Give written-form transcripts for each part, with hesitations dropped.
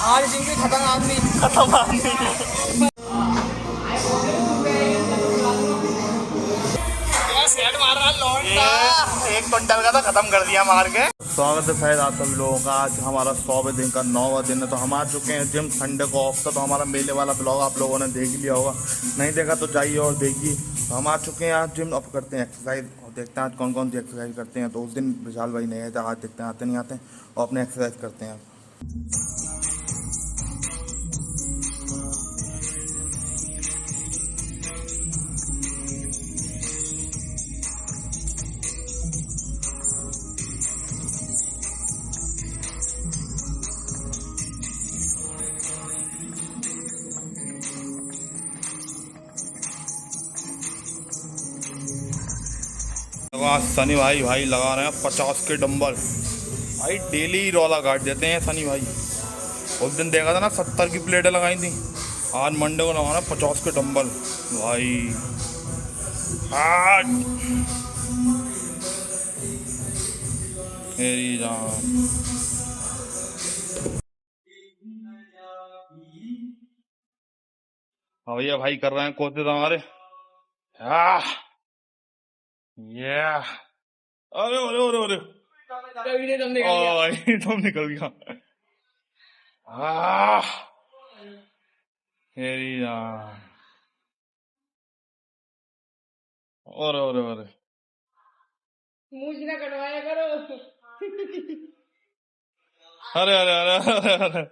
आज दिन के खत्म आदमी सेट मार रहा लौंडा। एक क्विंटल का तो खत्म कर दिया मार के। स्वागत है फैज आप सभी लोगों का। आज हमारा 100वें दिन का 9वां दिन है, तो हम आ चुके हैं जिम। संडे को ऑफ था, तो हमारा मेले वाला ब्लॉग आप लोगों ने देख लिया होगा, नहीं देखा तो जाइए और देखिए। तो हम आ चुके हैं आज जिम। अब करते हैं एक्सरसाइज और देखते हैं आज कौन कौन सी एक्सरसाइज करते हैं। तो उस दिन विशाल भाई नहीं आए थे, आज देखते हैं आते नहीं आते और अपने एक्सरसाइज करते हैं। आज सनी भाई लगा रहे हैं 50 के डंबल। भाई डेली रौला काट देते हैं सनी भाई। उस दिन देखा था ना 70 की प्लेटें लगाई थी, आज मंडे को लगाना 50 के डंबल भाई। आज मेरी जान भैया भाई कर रहे हैं कोशिश हमारे। ये अरे अरे अरे अरे तुम निकल गया। मेरी जान अरे अरे अरे मुझ ना कटवाया करो। अरे अरे अरे अरे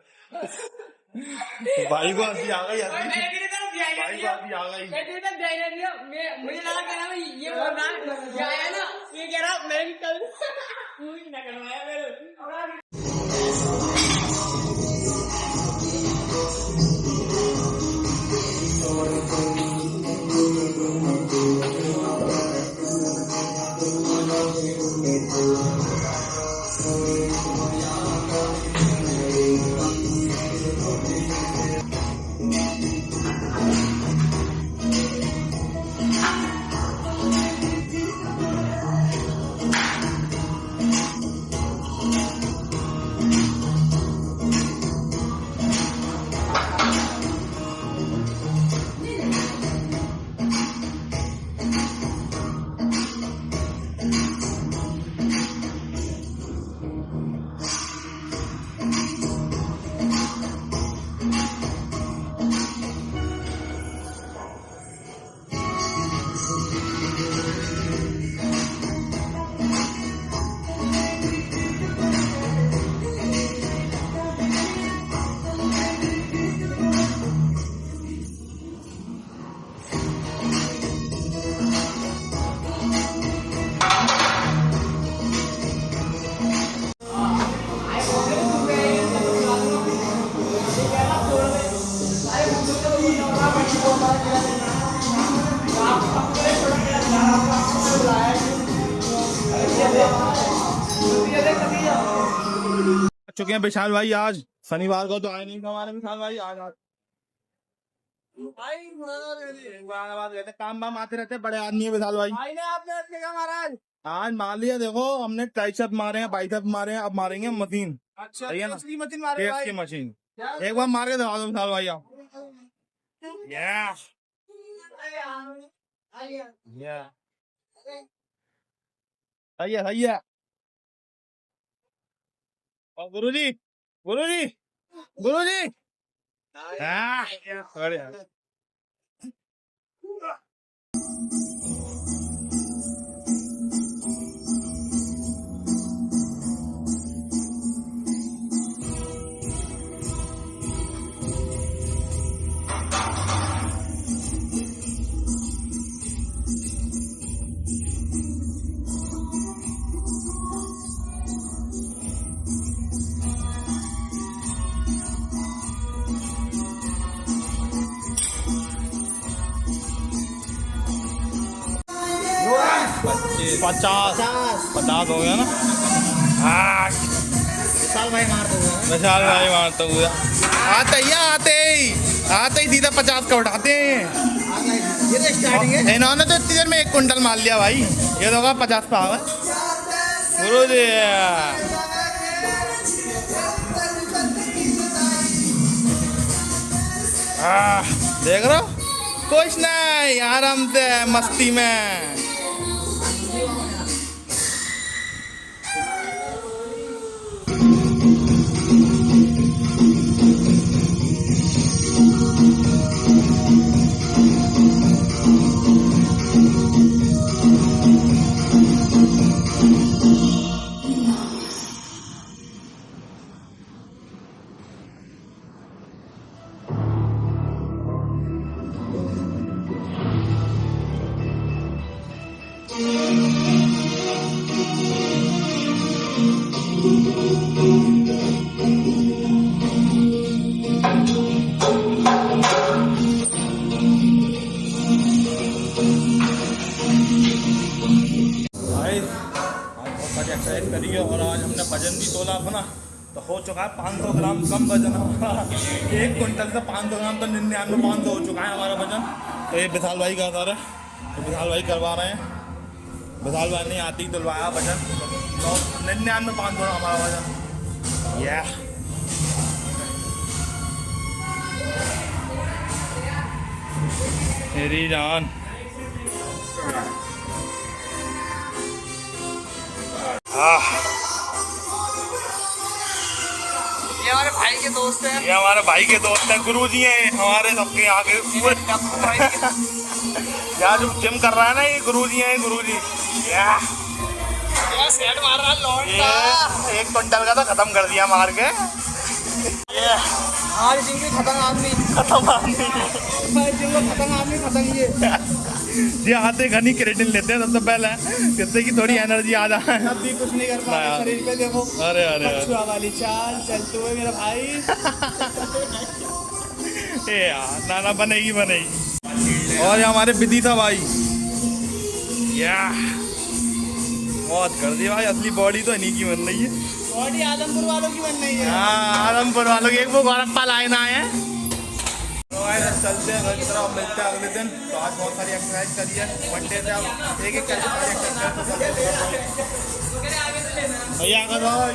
भाई को हंसी आ गई। भाई को हंसी आ गई। मुझे लगा कह रहा ये बोल रहा है ना, ये कह रहा मैं भी कल मुझ ना कटवाया करो। चुके हैं विशाल भाई। आज शनिवार को तो आए नहीं हमारे विशाल भाई। आज काम वाम आते रहते, बड़े आदमी है विशाल भाई। आपने महाराज आज मार लिया। देखो हमने ट्राइसेप मारे हैं, बाइसेप मारे हैं, अब मारेंगे मशीन। अच्छा सही है ना? मशीन मारे की मशीन एक बार मार के दिखा दो विशाल भाई आप। सही है सही है। और गुरुजी गुरुजी गुरुजी बढ़िया। पचास हो गया ना। विशाल भाई मार दूंगा। विशाल भाई मारता हुआ आते ही सीधा 50 का उठाते हैं। ये तो स्टार्टिंग है। इन्होंने तो इतनी देर में 1 क्विंटल मार लिया भाई। ये तो 50 पे आवा गुरु जी। देख रहे हो, कुछ नहीं, आराम से मस्ती में। एक्सरसाइज करी है और आज हमने वजन भी तोला अपना, तो हो चुका है 500 ग्राम कम वजन हमारा। 1 क्विंटल से 500 ग्राम तो 99-500 हो चुका है हमारा वजन। तो ये विशाल भाई का सर है, तो विशाल भाई करवा रहे हैं। विशाल भाई ने आती ही तुलवाया वजन, 99-500 हमारा वजन। यह मेरी जान। ये हमारे भाई के दोस्त हैं। ये हमारे भाई के दोस्त हैं, गुरुजी हैं हमारे सबके यहाँ के पूरे। यार जो जिम कर रहा है ना, ये गुरुजी हैं, गुरुजी। सेट मार रहा लौंड ये 1 क्विंटल का तो खत्म कर दिया मार के। ये आज जिम में खत्म आदमी, खत्म आदमी, जिम में खत्म आदमी, खत्म। ये आते घनी क्रेटिन लेते हैं सबसे पहले, जिससे कि थोड़ी एनर्जी आ जाए। अब भी कुछ नहीं कर पा रहे शरीर पे, देखो। अरे अरे कछुआ वाली चाल चलते हुए मेरा भाई। ए यार नाना बनेगी बनेगी। और ये हमारे विदिता भाई, या बहुत कर दी भाई, असली बॉडी तो इन्हीं की बन रही है। बॉडी आदमपुर वालों की बन रही है। हाँ आदमपुर वालों की, एक वो गौरप्पा लाइन आए हैं। तो आज चलते हैं घर की तरफ, मिलते हैं अगले दिन। तो आज बहुत सारी एक्सरसाइज करी है, मंडे से अब एक करके सारी एक्सरसाइज। भैया का भाई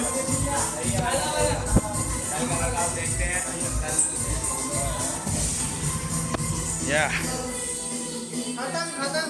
देखते हैं या खत्म खत्म।